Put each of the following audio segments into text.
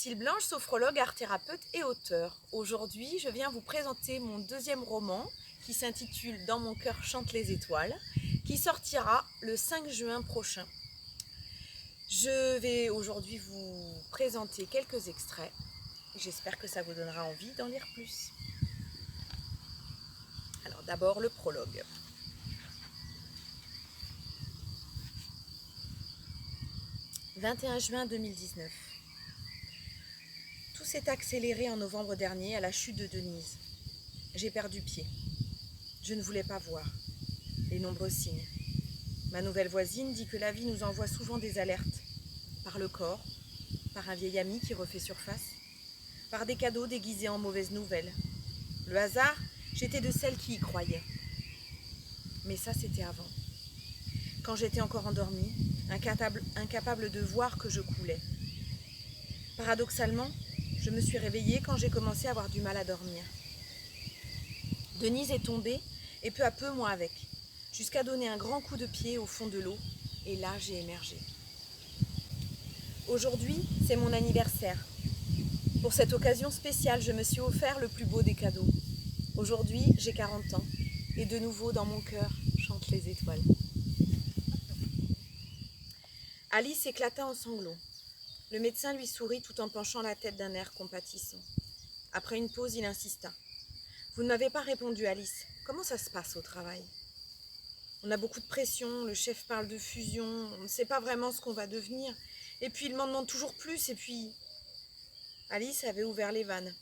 Cécile Blanche, sophrologue, art-thérapeute et auteure. Aujourd'hui, je viens vous présenter mon deuxième roman qui s'intitule « Dans mon cœur chantent les étoiles » qui sortira le 5 juin prochain. Je vais aujourd'hui vous présenter quelques extraits. J'espère que ça vous donnera envie d'en lire plus. Alors d'abord le prologue. « 21 juin 2019. Tout s'est accéléré en novembre dernier à la chute de Denise. J'ai perdu pied. Je ne voulais pas voir les nombreux signes. Ma nouvelle voisine dit que la vie nous envoie souvent des alertes. Par le corps, par un vieil ami qui refait surface, par des cadeaux déguisés en mauvaises nouvelles. Le hasard, j'étais de celles qui y croyaient. Mais ça, c'était avant. Quand j'étais encore endormie, incapable de voir que je coulais. Paradoxalement, je me suis réveillée quand j'ai commencé à avoir du mal à dormir. Denise est tombée, et peu à peu, moi avec, jusqu'à donner un grand coup de pied au fond de l'eau, et là, j'ai émergé. Aujourd'hui, c'est mon anniversaire. Pour cette occasion spéciale, je me suis offert le plus beau des cadeaux. Aujourd'hui, j'ai 40 ans, et de nouveau, dans mon cœur, chantent les étoiles. Alice éclata en sanglots. Le médecin lui sourit tout en penchant la tête d'un air compatissant. Après une pause, il insista. « Vous ne m'avez pas répondu, Alice. Comment ça se passe au travail ? On a beaucoup de pression, le chef parle de fusion, on ne sait pas vraiment ce qu'on va devenir. Et puis il m'en demande toujours plus, et puis... » Alice avait ouvert les vannes.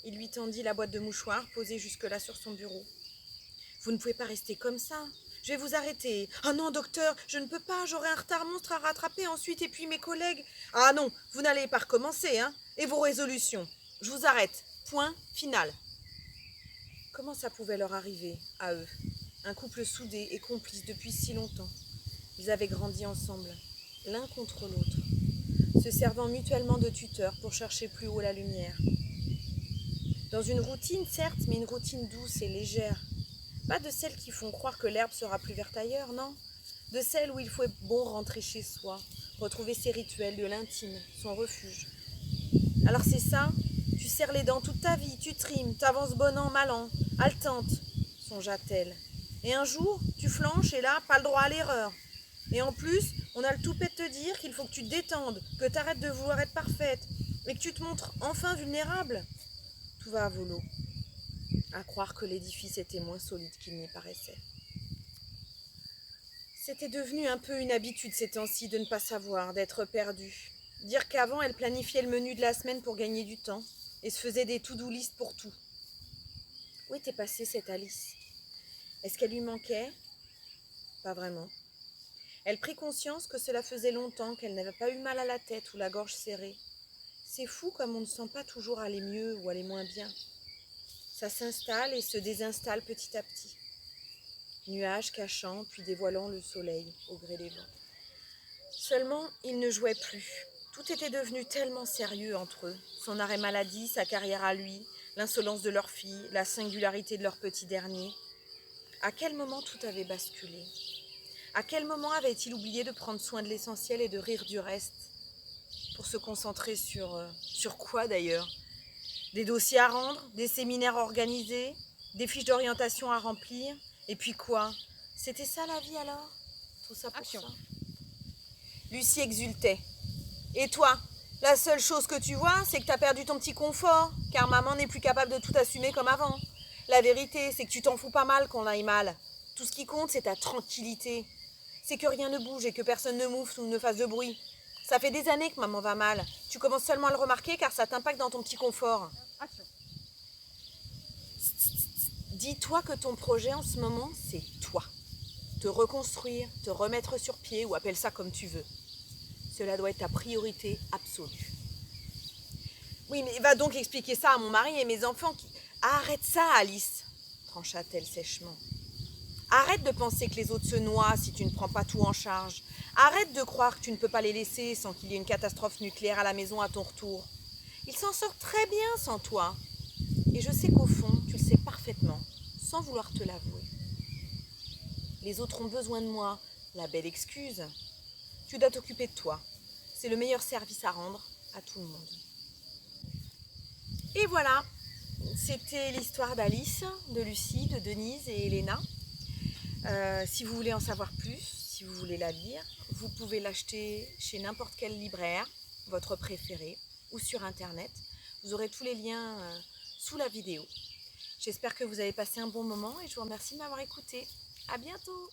Il lui tendit la boîte de mouchoirs posée jusque-là sur son bureau. « Vous ne pouvez pas rester comme ça. Je vais vous arrêter. »« Ah non, docteur, je ne peux pas, j'aurai un retard monstre à rattraper ensuite, et puis mes collègues... »« Ah non, vous n'allez pas recommencer, hein. Et vos résolutions. Je vous arrête. Point final. » Comment ça pouvait leur arriver, à eux, un couple soudé et complice depuis si longtemps. Ils avaient grandi ensemble, l'un contre l'autre, se servant mutuellement de tuteurs pour chercher plus haut la lumière. Dans une routine, certes, mais une routine douce et légère. Pas de celles qui font croire que l'herbe sera plus verte ailleurs, non. De celles où il faut être bon rentrer chez soi, retrouver ses rituels de l'intime, son refuge. Alors c'est ça, tu serres les dents toute ta vie, tu trimes, t'avances bon an, mal an, haletante, songea-t-elle. Et un jour, tu flanches et là, pas le droit à l'erreur. Et en plus, on a le toupet de te dire qu'il faut que tu te détendes, que t'arrêtes de vouloir être parfaite, et que tu te montres enfin vulnérable. Tout va à volo. À croire que l'édifice était moins solide qu'il n'y paraissait. C'était devenu un peu une habitude ces temps-ci de ne pas savoir, d'être perdue. Dire qu'avant, elle planifiait le menu de la semaine pour gagner du temps et se faisait des to-do list pour tout. Où était passée cette Alice ? Est-ce qu'elle lui manquait ? Pas vraiment. Elle prit conscience que cela faisait longtemps qu'elle n'avait pas eu mal à la tête ou la gorge serrée. C'est fou comme on ne sent pas toujours aller mieux ou aller moins bien. Ça s'installe et se désinstalle petit à petit. Nuages cachant puis dévoilant le soleil au gré des vents. Seulement, ils ne jouaient plus. Tout était devenu tellement sérieux entre eux. Son arrêt maladie, sa carrière à lui, l'insolence de leur fille, la singularité de leur petit dernier. À quel moment tout avait basculé ? À quel moment avait-il oublié de prendre soin de l'essentiel et de rire du reste ? Pour se concentrer sur quoi d'ailleurs ? Des dossiers à rendre, des séminaires organisés, des fiches d'orientation à remplir, et puis quoi ? C'était ça la vie alors ? Tout ça pour Action. ça ? Lucie exultait. Et toi ? La seule chose que tu vois, c'est que t'as perdu ton petit confort, car maman n'est plus capable de tout assumer comme avant. La vérité, c'est que tu t'en fous pas mal qu'on aille mal. Tout ce qui compte, c'est ta tranquillité. C'est que rien ne bouge et que personne ne mouffe ou ne fasse de bruit. Ça fait des années que maman va mal. Tu commences seulement à le remarquer car ça t'impacte dans ton petit confort. Action. Dis-toi que ton projet en ce moment, c'est toi. Te reconstruire, te remettre sur pied ou appelle ça comme tu veux. Cela doit être ta priorité absolue. Oui, mais va donc expliquer ça à mon mari et mes enfants qui... Arrête ça, Alice, trancha-t-elle sèchement. Arrête de penser que les autres se noient si tu ne prends pas tout en charge. Arrête de croire que tu ne peux pas les laisser sans qu'il y ait une catastrophe nucléaire à la maison à ton retour. Ils s'en sortent très bien sans toi. Et je sais qu'au fond, tu le sais parfaitement, sans vouloir te l'avouer. Les autres ont besoin de moi, la belle excuse. Tu dois t'occuper de toi. C'est le meilleur service à rendre à tout le monde. Et voilà, c'était l'histoire d'Alice, de Lucie, de Denise et Elena. Si vous voulez en savoir plus, si vous voulez la lire, vous pouvez l'acheter chez n'importe quel libraire, votre préféré, ou sur internet. Vous aurez tous les liens sous la vidéo. J'espère que vous avez passé un bon moment et je vous remercie de m'avoir écouté. À bientôt!